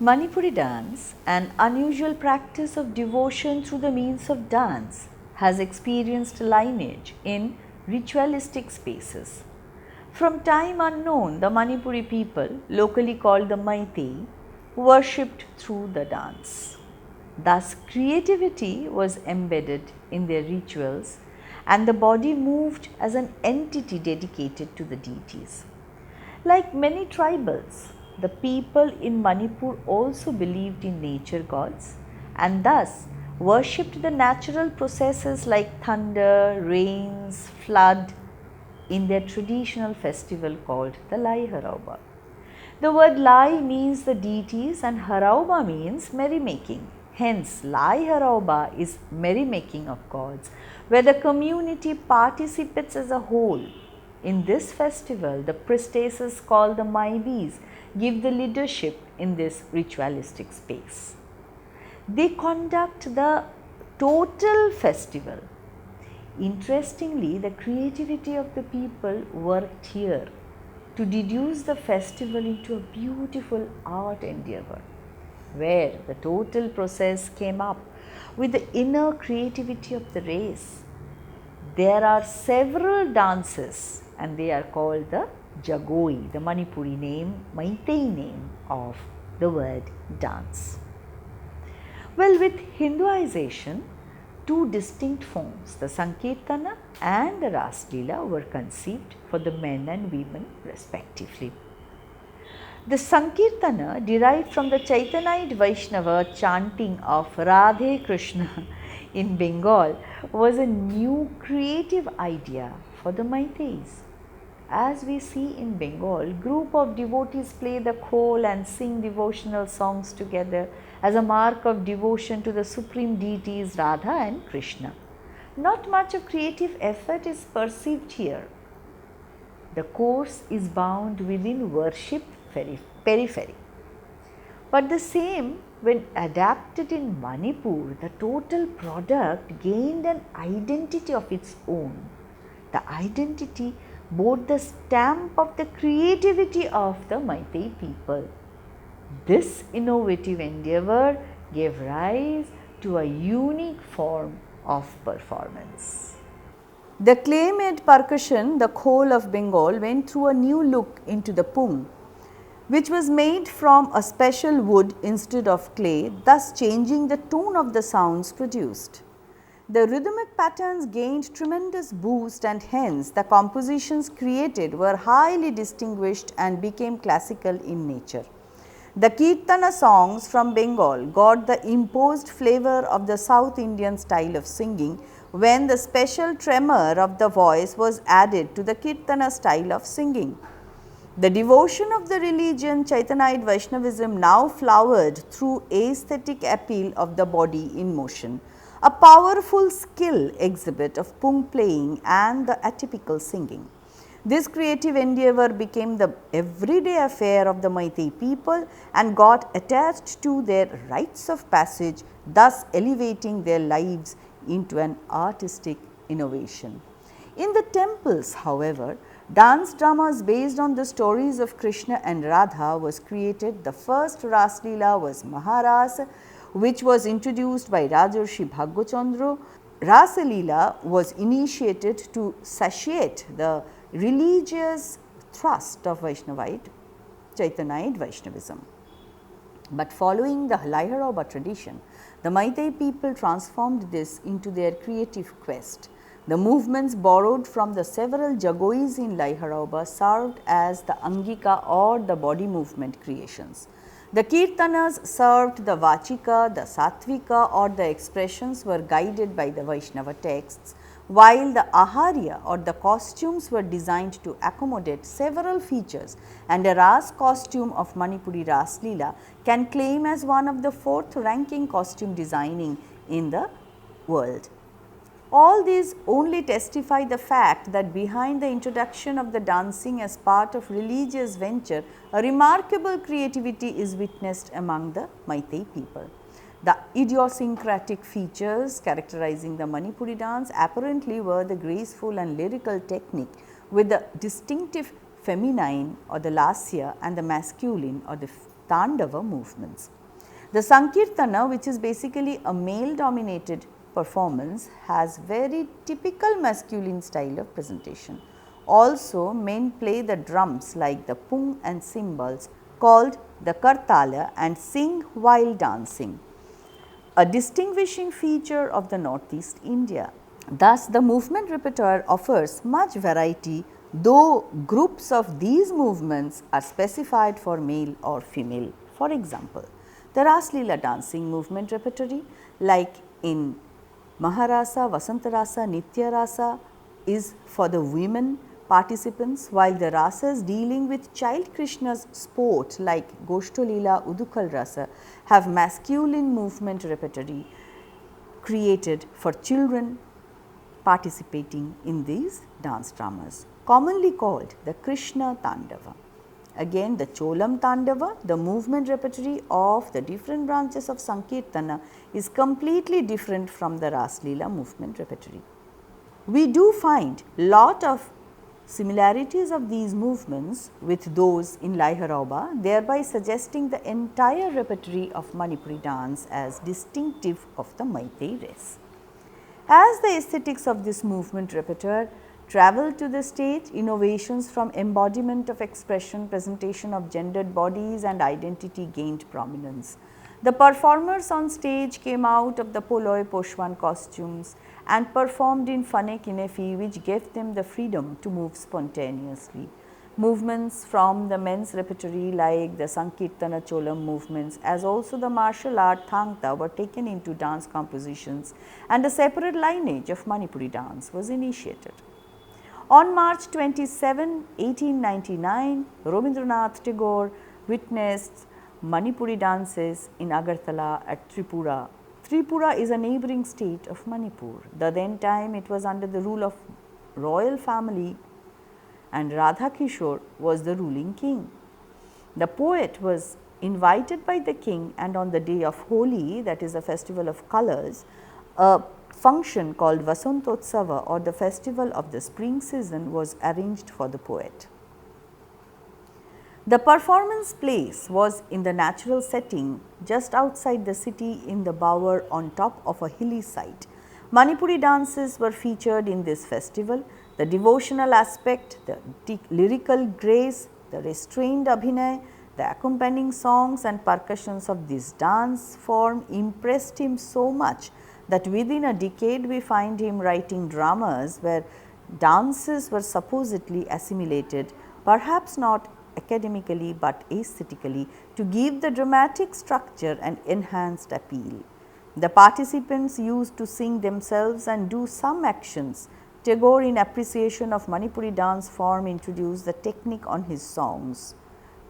Manipuri dance, an unusual practice of devotion through the means of dance, has experienced lineage in ritualistic spaces. From time unknown, the Manipuri people, locally called the Meitei, worshipped through the dance. Thus, creativity was embedded in their rituals and the body moved as an entity dedicated to the deities. Like many tribals, the people in Manipur also believed in nature gods and thus worshipped the natural processes like thunder, rains, flood in their traditional festival called the Lai Harauba. The word Lai means the deities and Harauba means merrymaking. Hence, Lai Harauba is merrymaking of gods, where the community participates as a whole. In this festival, the priestesses called the Maibis give the leadership in this ritualistic space. They conduct the total festival. Interestingly, the creativity of the people worked here to deduce the festival into a beautiful art endeavor, where the total process came up with the inner creativity of the race. There are several dances and they are called the Jagoi, the Manipuri name, Meitei name of the word dance. Well, with Hinduization, two distinct forms, the Sankirtana and the Ras Leela, were conceived for the men and women respectively. The Sankirtana, derived from the Chaitanite Vaishnava chanting of Radhe Krishna in Bengal, was a new creative idea for the Meiteis. As we see in Bengal, group of devotees play the khol and sing devotional songs together as a mark of devotion to the supreme deities Radha and Krishna. Not much of creative effort is perceived here. The course is bound within worship periphery. But the same, when adapted in Manipur, the total product gained an identity of its own. The identity bore the stamp of the creativity of the Meitei people. This innovative endeavor gave rise to a unique form of performance. The clay-made percussion, the khol of Bengal, went through a new look into the pung, which was made from a special wood instead of clay, thus changing the tone of the sounds produced. The rhythmic patterns gained tremendous boost and hence the compositions created were highly distinguished and became classical in nature. The Kirtana songs from Bengal got the imposed flavor of the South Indian style of singing when the special tremor of the voice was added to the Kirtana style of singing. The devotion of the religion Chaitanite Vaishnavism now flowered through aesthetic appeal of the body in motion, a powerful skill exhibit of pung playing and the atypical singing. This creative endeavor became the everyday affair of the Meitei people and got attached to their rites of passage, thus elevating their lives into an artistic innovation. In the temples, however, dance dramas based on the stories of Krishna and Radha was created. The first Ras Leela was Maharas, which was introduced by Rajarshi Bhagyachandra. Rasa Leela was initiated to satiate the religious thrust of Vaishnavite, Chaitanite Vaishnavism. But following the Lai Harauba tradition, the Meitei people transformed this into their creative quest. The movements borrowed from the several Jagois in Lai Harauba served as the Angika or the body movement creations. The Kirtanas served the Vachika, the Satvika or the expressions were guided by the Vaishnava texts, while the Aharya or the costumes were designed to accommodate several features, and a Ras costume of Manipuri Ras Leela can claim as one of the fourth ranking costume designing in the world. All these only testify the fact that behind the introduction of the dancing as part of religious venture, a remarkable creativity is witnessed among the Meitei people. The idiosyncratic features characterizing the Manipuri dance apparently were the graceful and lyrical technique with the distinctive feminine or the lasya and the masculine or the Tandava movements. The Sankirtana, which is basically a male dominated performance, has very typical masculine style of presentation. Also, men play the drums like the pung and cymbals called the kartala and sing while dancing, a distinguishing feature of the northeast India. Thus, the movement repertoire offers much variety, though groups of these movements are specified for male or female. For example, the Raslila dancing movement repertoire, like in Maharasa, Vasantarasa, Nitya Rasa, is for the women participants, while the rasas dealing with child Krishna's sport like Goshtolila, Udukal Rasa have masculine movement repertoire created for children participating in these dance dramas, commonly called the Krishna Tandava. Again, the Cholam Tandava, the movement repertoire of the different branches of Sankirtana, is completely different from the Raslila movement repertoire. We do find lot of similarities of these movements with those in Laiharauba, thereby suggesting the entire repertoire of Manipuri dance as distinctive of the Meitei race. As the aesthetics of this movement repertoire traveled to the stage, innovations from embodiment of expression, presentation of gendered bodies and identity gained prominence. The performers on stage came out of the Poloi Poshwan costumes and performed in Fane Kinefi, which gave them the freedom to move spontaneously. Movements from the men's repertoire like the Sankirtana Cholam movements as also the martial art Thangta were taken into dance compositions, and a separate lineage of Manipuri dance was initiated. On March 27, 1899, Rabindranath Tagore witnessed Manipuri dances in Agartala at Tripura. Tripura is a neighboring state of Manipur. The then time it was under the rule of royal family and Radha Kishore was the ruling king. The poet was invited by the king, and on the day of Holi, that is a festival of colors, a function called Vasantotsava or the festival of the spring season was arranged for the poet. The performance place was in the natural setting just outside the city in the bower on top of a hilly site. Manipuri dances were featured in this festival. The devotional aspect, the lyrical grace, the restrained abhinay, the accompanying songs and percussions of this dance form impressed him so much that within a decade we find him writing dramas where dances were supposedly assimilated, perhaps not academically but aesthetically, to give the dramatic structure and enhanced appeal. The participants used to sing themselves and do some actions. Tagore, in appreciation of Manipuri dance form, introduced the technique on his songs,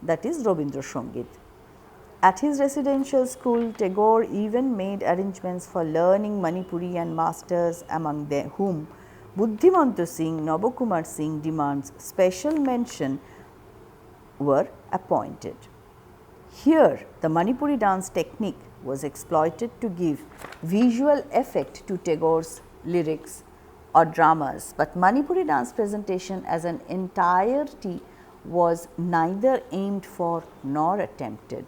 that is Rabindra Sangit. At his residential school, Tagore even made arrangements for learning Manipuri, and masters among them whom Buddhimanta Singh, Nabakumar Singh demands special mention were appointed. Here, the Manipuri dance technique was exploited to give visual effect to Tagore's lyrics or dramas, but Manipuri dance presentation as an entirety was neither aimed for nor attempted.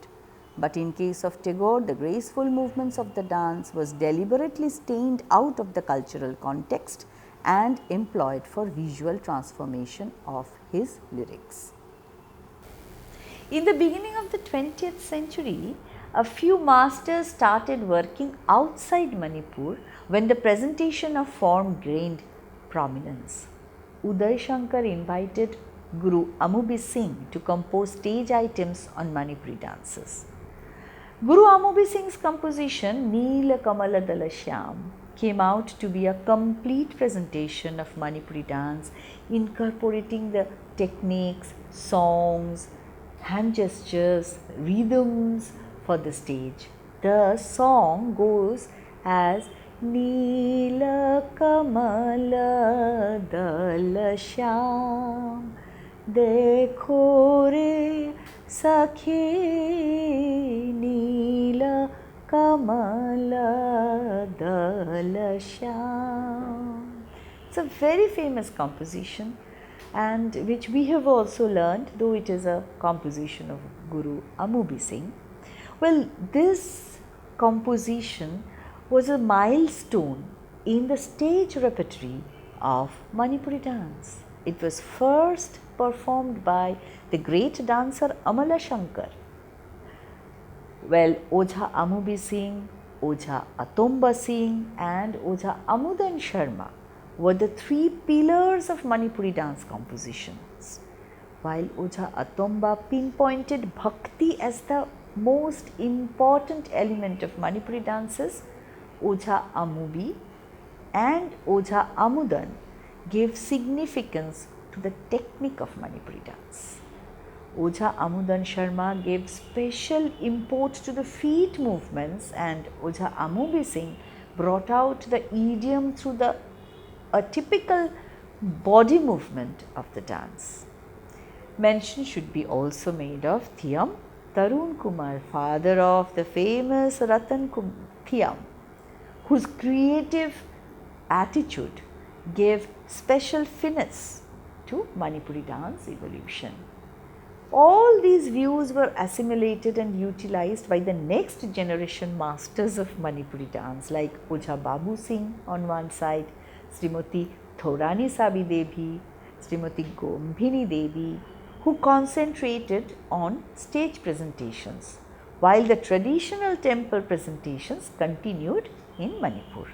But in case of Tagore, the graceful movements of the dance was deliberately stained out of the cultural context and employed for visual transformation of his lyrics. In the beginning of the 20th century, a few masters started working outside Manipur when the presentation of form gained prominence. Uday Shankar invited Guru Amubi Singh to compose stage items on Manipuri dances. Guru Amubi Singh's composition Neela Kamala Dala Shyam came out to be a complete presentation of Manipuri dance, incorporating the techniques, songs, hand gestures, rhythms for the stage. The song goes as Neela Kamala Dala Shyam Dekho re Sakhi Neela Kamala Dala Shyam. It's a very famous composition, and which we have also learned, though it is a composition of Guru Amubi Singh. Well, this composition was a milestone in the stage repertory of Manipuri dance. It was first performed by the great dancer Amala Shankar. Well, Ojha Amubi Singh, Ojha Atomba Singh and Ojha Amudan Sharma were the three pillars of Manipuri dance compositions. While Ojha Atomba pinpointed bhakti as the most important element of Manipuri dances, Ojha Amubi and Ojha Amudan gave significance to the technique of Manipuri dance. Ojha Amudan Sharma gave special import to the feet movements, and Ojha Amubi Singh brought out the idiom through a typical body movement of the dance. Mention should be also made of Thiyam Tarun Kumar, father of the famous Ratan Thiyam, whose creative attitude gave special finesse to Manipuri dance evolution. All these views were assimilated and utilized by the next generation masters of Manipuri dance like Ojha Babu Singh on one side, Srimati Thorani Sabi Devi, Srimati Gombhini Devi, who concentrated on stage presentations, while the traditional temple presentations continued in Manipur.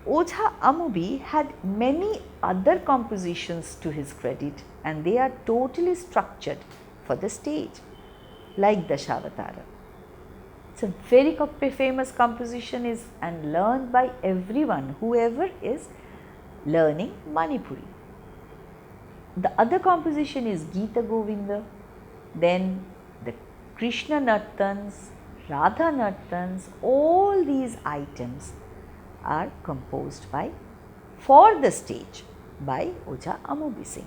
Ojha Amubi had many other compositions to his credit, and they are totally structured for the stage, like Dashavatara. It's a very famous composition and learned by everyone, whoever is learning Manipuri. The other composition is Gita Govinda, then the Krishna Nartans, Radha Nartans, all these items are composed for the stage by Ojha Amubi Singh.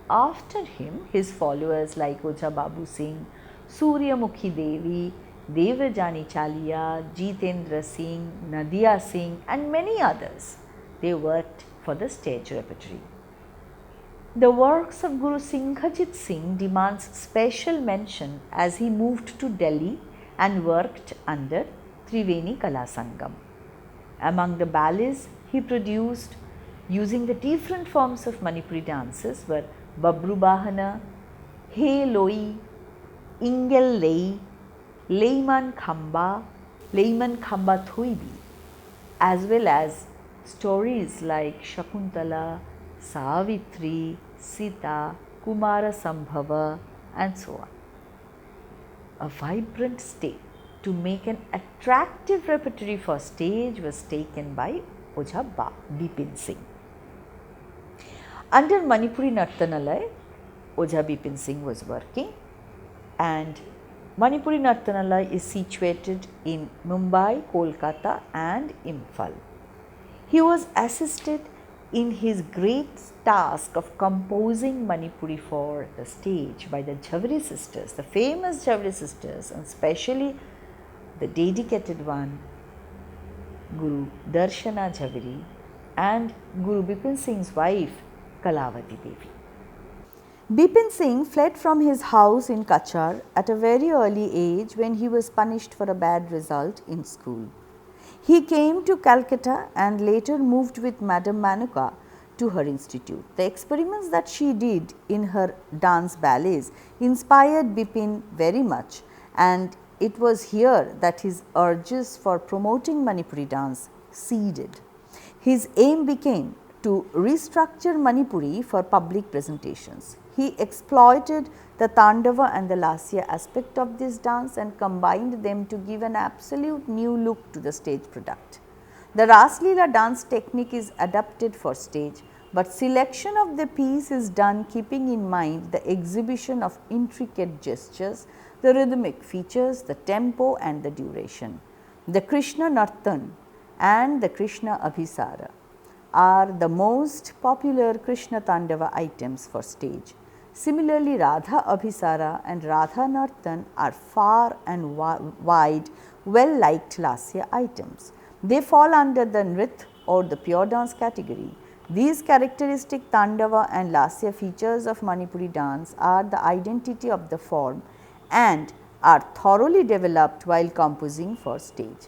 After him, his followers like Ojha Babu Singh, Suryamukhi Devi, Devajani Chalia, Jitendra Singh, Nadia Singh and many others, they worked for the stage repertory. The works of Guru Singhajit Singh demands special mention as he moved to Delhi and worked under Triveni Kala Sangam. Among the ballets he produced using the different forms of Manipuri dances were Babru Bahana, He Loi, Ingel Lei, Leiman Khamba Thoibi, as well as stories like Shakuntala, Savitri, Sita, Kumara Sambhava and so on. A vibrant state to make an attractive repertory for stage was taken by Ojha Bipin Singh. Under Manipuri Nartanalaya, Ojha Bipin Singh was working, and Manipuri Nartanalaya is situated in Mumbai, Kolkata and Imphal. He was assisted in his great task of composing Manipuri for the stage by the Jhaveri sisters, the famous Jhaveri sisters, and especially the dedicated one, Guru Darshana Jhaveri and Guru Bipin Singh's wife, Kalavati Devi. Bipin Singh fled from his house in Kachar at a very early age when he was punished for a bad result in school. He came to Calcutta and later moved with Madam Manuka to her institute. The experiments that she did in her dance ballets inspired Bipin very much, and it was here that his urges for promoting Manipuri dance seeded. His aim became to restructure Manipuri for public presentations. He exploited the Tandava and the Lasya aspect of this dance and combined them to give an absolute new look to the stage product. The Raslila dance technique is adapted for stage, but selection of the piece is done keeping in mind the exhibition of intricate gestures, the rhythmic features, the tempo and the duration. The Krishna Nartan and the Krishna Abhisara are the most popular Krishna Tandava items for stage. Similarly, Radha Abhisara and Radha Nartan are far and wide well liked Lasya items. They fall under the Nrit or the pure dance category. These characteristic Tandava and Lasya features of Manipuri dance are the identity of the form and are thoroughly developed while composing for stage.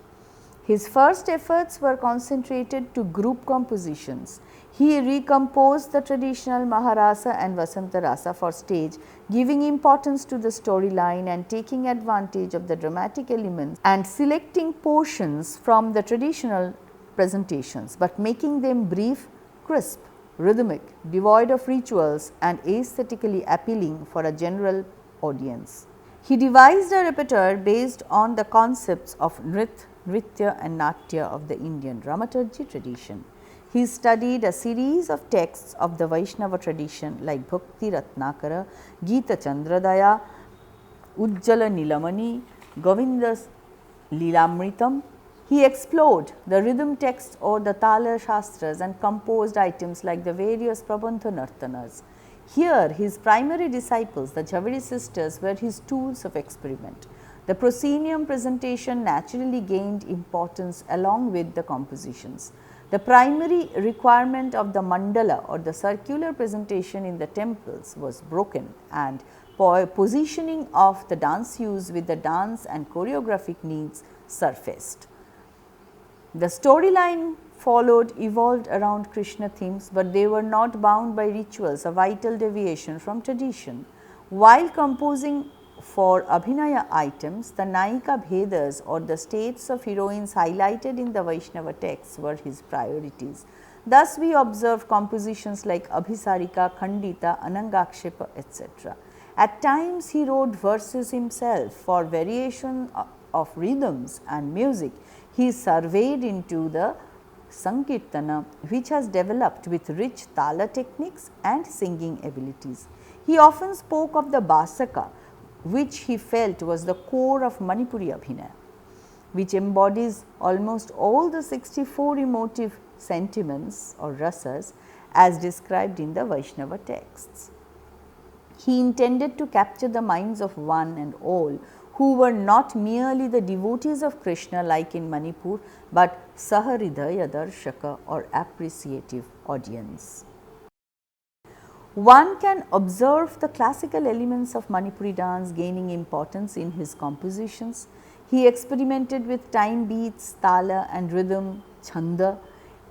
His first efforts were concentrated to group compositions. He recomposed the traditional Maharasa and Vasanta Rasa for stage, giving importance to the storyline and taking advantage of the dramatic elements and selecting portions from the traditional presentations, but making them brief, crisp, rhythmic, devoid of rituals and aesthetically appealing for a general audience. He devised a repertoire based on the concepts of Nritya and Natya of the Indian dramaturgy tradition. He studied a series of texts of the Vaishnava tradition like Bhakti Ratnakara, Gita Chandradaya, Ujjala Nilamani, Govinda's Lilamritam. He explored the rhythm texts or the Tala Shastras and composed items like the various Prabandha Nartanas. Here, his primary disciples, the Jhaveri sisters, were his tools of experiment. The proscenium presentation naturally gained importance along with the compositions. The primary requirement of the mandala or the circular presentation in the temples was broken, and positioning of the dance use with the dance and choreographic needs surfaced. The storyline evolved around Krishna themes, but they were not bound by rituals, a vital deviation from tradition. While composing for Abhinaya items, the Naika Bhedas or the states of heroines highlighted in the Vaishnava texts were his priorities. Thus, we observe compositions like Abhisarika, Khandita, Anangakshepa, etc. At times, he wrote verses himself for variation of rhythms and music. He surveyed into the Sankirtana, which has developed with rich Tala techniques and singing abilities. He often spoke of the Basaka, which he felt was the core of Manipuri Abhinaya, which embodies almost all the 64 emotive sentiments or rasas as described in the Vaishnava texts. He intended to capture the minds of one and all who were not merely the devotees of Krishna like in Manipur, but Saharidaya Darshaka or appreciative audience. One can observe the classical elements of Manipuri dance gaining importance in his compositions. He experimented with time beats, tala and rhythm, chanda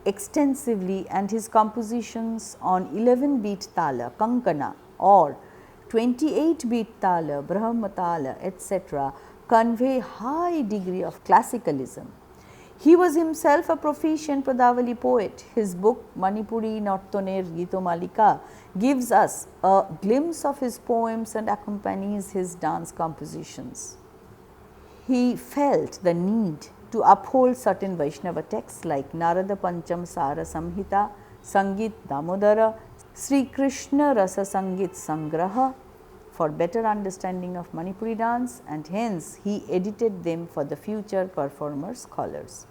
extensively, and his compositions on 11-beat tala, kankana or 28-beat tala, brahma tala, etc. convey high degree of classicalism. He was himself a proficient Pradavali poet. His book Manipuri Nartoner Gito Malika gives us a glimpse of his poems and accompanies his dance compositions. He felt the need to uphold certain Vaishnava texts like Narada Pancham Sara Samhita, Sangit Damodara, Sri Krishna Rasa Sangit Sangraha for better understanding of Manipuri dance, and hence he edited them for the future performer scholars.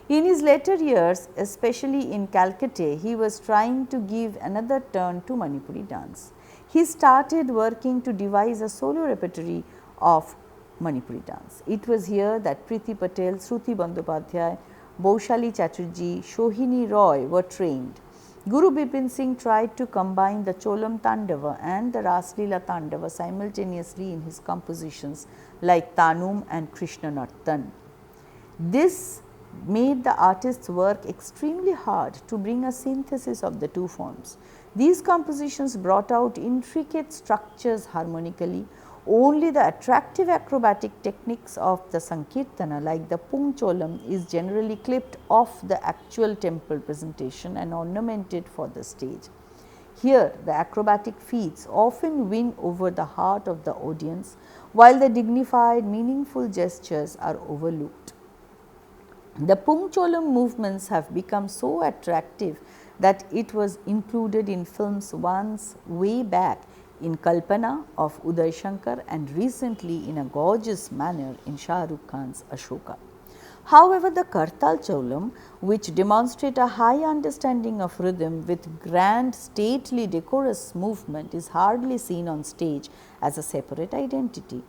In his later years, especially in Calcutta, he was trying to give another turn to Manipuri dance. He started working to devise a solo repertory of Manipuri dance. It was here that Priti Patel, Shruti Bandyopadhyay, Baushali Chatterjee, Shohini Roy were trained. Guru Bipin Singh tried to combine the Cholam Tandava and the Raslila Tandava simultaneously in his compositions like Tanum and Krishna Nartan. This made the artists work extremely hard to bring a synthesis of the two forms. These compositions brought out intricate structures harmonically. Only the attractive acrobatic techniques of the Sankirtana like the Pungcholam is generally clipped off the actual temple presentation and ornamented for the stage. Here, the acrobatic feats often win over the heart of the audience, while the dignified, meaningful gestures are overlooked. The Pungcholam movements have become so attractive that it was included in films once way back in Kalpana of Uday Shankar and recently in a gorgeous manner in Shah Rukh Khan's Ashoka. However, the Kartal Cholam, which demonstrate a high understanding of rhythm with grand, stately, decorous movement, is hardly seen on stage as a separate identity.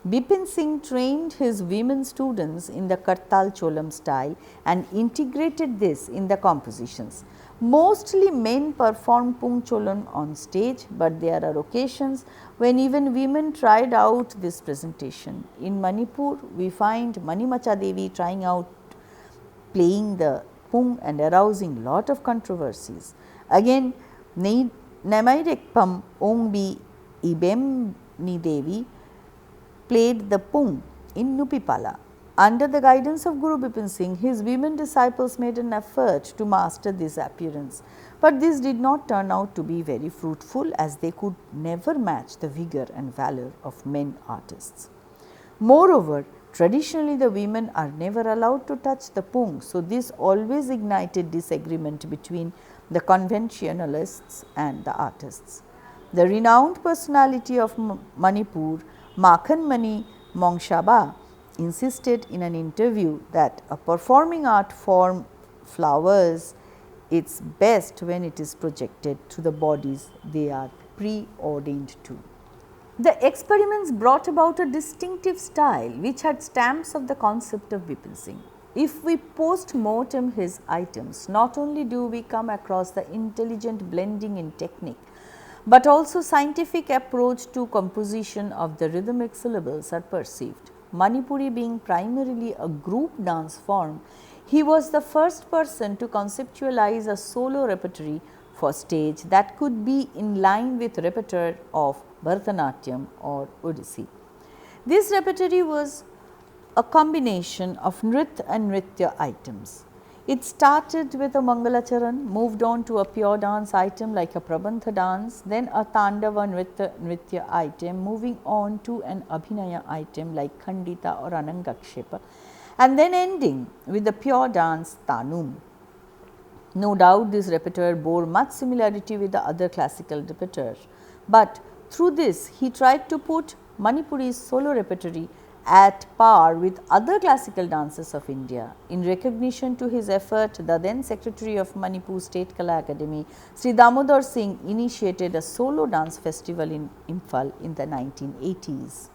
Bipin Singh trained his women students in the Kartal Cholam style and integrated this in the compositions. Mostly men perform Pungcholon on stage, but there are occasions when even women tried out this presentation. In Manipur, we find Manimacha Devi trying out playing the Pung and arousing lot of controversies. Again, Namairekpam Ongbi Ibemni Devi played the Pung in Nupipala. Under the guidance of Guru Bipin Singh, his women disciples made an effort to master this appearance, but this did not turn out to be very fruitful, as they could never match the vigor and valor of men artists. Moreover, traditionally the women are never allowed to touch the Pung, so this always ignited disagreement between the conventionalists and the artists. The renowned personality of Manipur, Makhan Mani Mongshaba, insisted in an interview that a performing art form flowers its best when it is projected to the bodies they are preordained to. The experiments brought about a distinctive style which had stamps of the concept of Bipin Singh. If we post mortem his items, not only do we come across the intelligent blending in technique, but also scientific approach to composition of the rhythmic syllables are perceived. Manipuri being primarily a group dance form, he was the first person to conceptualize a solo repertory for stage that could be in line with repertoire of Bharatanatyam or Odissi. This repertory was a combination of Nrit and Nritya items. It started with a Mangalacharan, moved on to a pure dance item like a Prabandha dance, then a Tandava Nritya item, moving on to an Abhinaya item like Khandita or Anangakshepa, and then ending with the pure dance Tanum. No doubt this repertoire bore much similarity with the other classical repertoire, but through this he tried to put Manipuri's solo repertory at par with other classical dances of India. In recognition to his effort, the then Secretary of Manipur State Kala Academy, Sri Damodar Singh, initiated a solo dance festival in Imphal in the 1980s.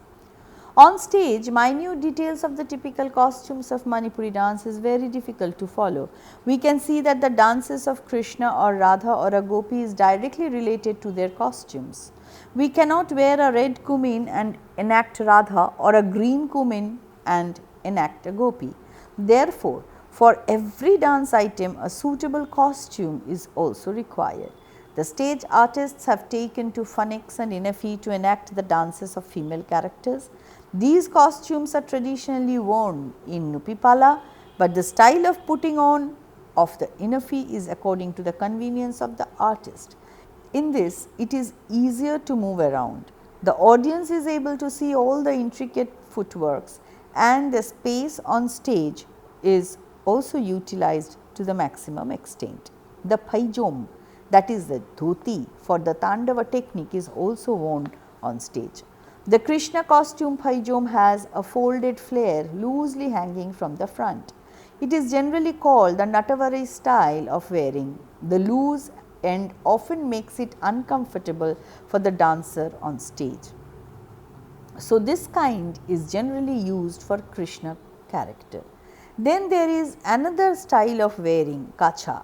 On stage, minute details of the typical costumes of Manipuri dance is very difficult to follow. We can see that the dances of Krishna or Radha or a Gopi is directly related to their costumes. We cannot wear a red kumin and enact Radha or a green kumin and enact a Gopi. Therefore, for every dance item, a suitable costume is also required. The stage artists have taken to phonics and Inafi to enact the dances of female characters. These costumes are traditionally worn in Nupipala, but the style of putting on of the Inafi is according to the convenience of the artist. In this, it is easier to move around. The audience is able to see all the intricate footworks, and the space on stage is also utilized to the maximum extent. The paijom, that is the dhoti for the Tandava technique, is also worn on stage. The Krishna costume paijom has a folded flare loosely hanging from the front. It is generally called the Natavari style of wearing. The loose end often makes it uncomfortable for the dancer on stage. So, this kind is generally used for Krishna character. Then there is another style of wearing, kacha.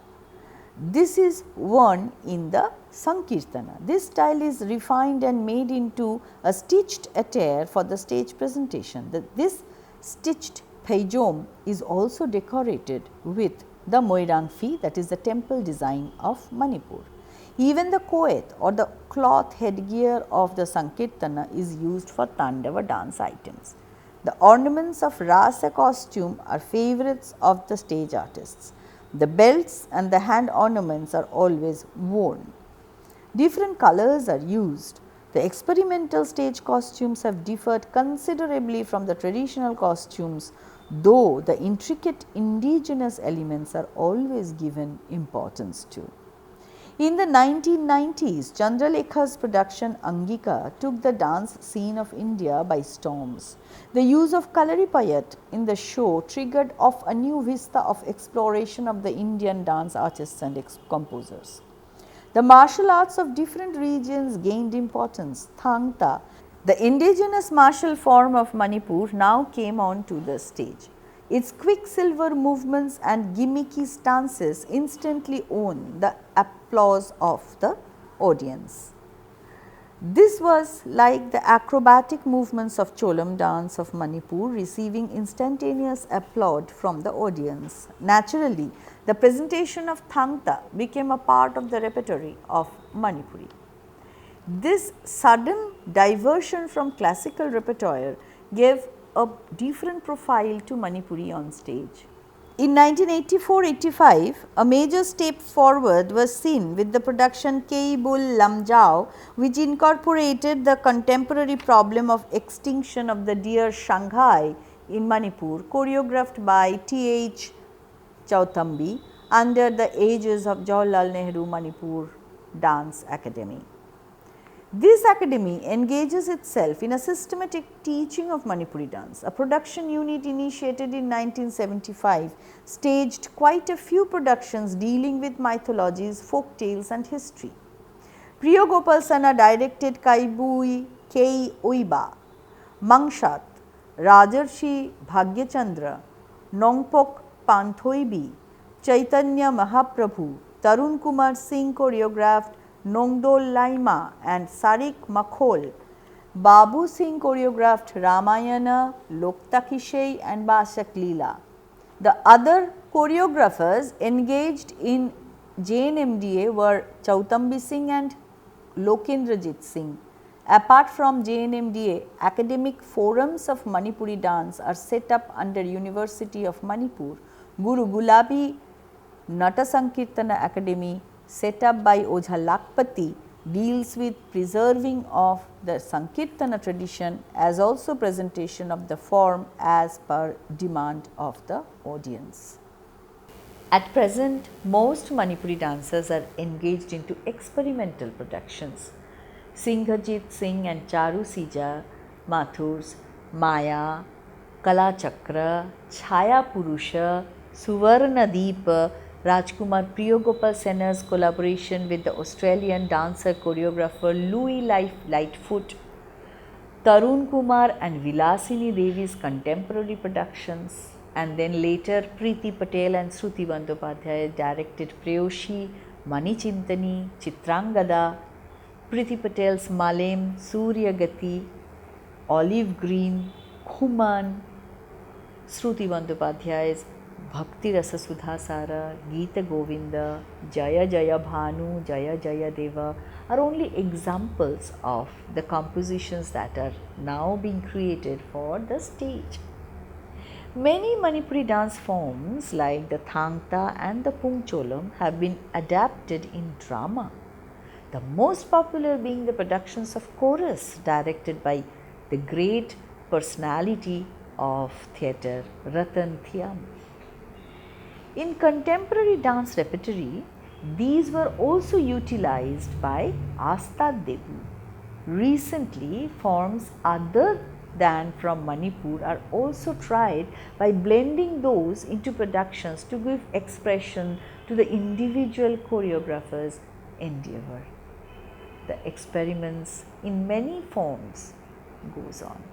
This is worn in the Sankirtana. This style is refined and made into a stitched attire for the stage presentation. This stitched paijom is also decorated with the Moirangfi, that is the temple design of Manipur. Even the koet or the cloth headgear of the Sankirtana is used for Tandava dance items. The ornaments of Rasa costume are favorites of the stage artists. The belts and the hand ornaments are always worn. Different colors are used. The experimental stage costumes have differed considerably from the traditional costumes, though the intricate indigenous elements are always given importance to. In the 1990s, Chandralekha's production Angika took the dance scene of India by storms. The use of Kalaripayat in the show triggered off a new vista of exploration of the Indian dance artists and composers. The martial arts of different regions gained importance. Thangta, the indigenous martial form of Manipur, now came on to the stage. Its quicksilver movements and gimmicky stances instantly won the applause of the audience. This was like the acrobatic movements of Cholam dance of Manipur receiving instantaneous applause from the audience. Naturally, the presentation of Thangta became a part of the repertoire of Manipuri. This sudden diversion from classical repertoire gave a different profile to Manipuri on stage. In 1984-85, a major step forward was seen with the production Kei Bul Lamjao, which incorporated the contemporary problem of extinction of the deer Shanghai in Manipur, choreographed by T.H. Chautambi under the aegis of Jawaharlal Nehru Manipur Dance Academy. This academy engages itself in a systematic teaching of Manipuri dance. A production unit initiated in 1975 staged quite a few productions dealing with mythologies, folk tales and history. Priya Gopal Sana directed Kaibui Kei Oiba, Mangshat, Rajarshi Bhagyachandra, Nongpok Panthoibi, Chaitanya Mahaprabhu, Tarun Kumar Singh choreographed Nongdol Laima and Sarik Makhol. Babu Singh choreographed Ramayana, Loktakishai and Basak Leela. The other choreographers engaged in JNMDA were Chautambi Singh and Lokendrajit Singh. Apart from JNMDA, academic forums of Manipuri dance are set up under University of Manipur. Guru Gulabi Nata Sankirtana Academy, set up by Ojha Lakpati, deals with preserving of the Sankirtana tradition as also presentation of the form as per demand of the audience. At present, most Manipuri dancers are engaged into experimental productions. Singhajit Singh and Charu Sija Mathur's Maya, Kala Chakra, Chhaya Purusha, Suvarna Deep, Rajkumar Priyogopal Sena's collaboration with the Australian dancer choreographer Louis Lightfoot, Tarun Kumar and Vilasini Devi's contemporary productions, and then later Preeti Patel and Shruti Bandyopadhyay directed Preyoshi, Mani Chintani, Chitrangada, Preeti Patel's Malem, Surya Gati, Olive Green, Khuman, Shruti Bandyopadhyay's Bhakti Rasa Sudhasara, Geeta Govinda, Jaya Jaya Bhanu, Jaya Jaya Deva are only examples of the compositions that are now being created for the stage. Many Manipuri dance forms like the Thangta and the Pungcholam have been adapted in drama. The most popular being the productions of chorus directed by the great personality of theatre Ratan Thiam. In contemporary dance repertory, these were also utilized by Astad Debu. Recently, forms other than from Manipur are also tried by blending those into productions to give expression to the individual choreographers' endeavor. The experiments in many forms goes on.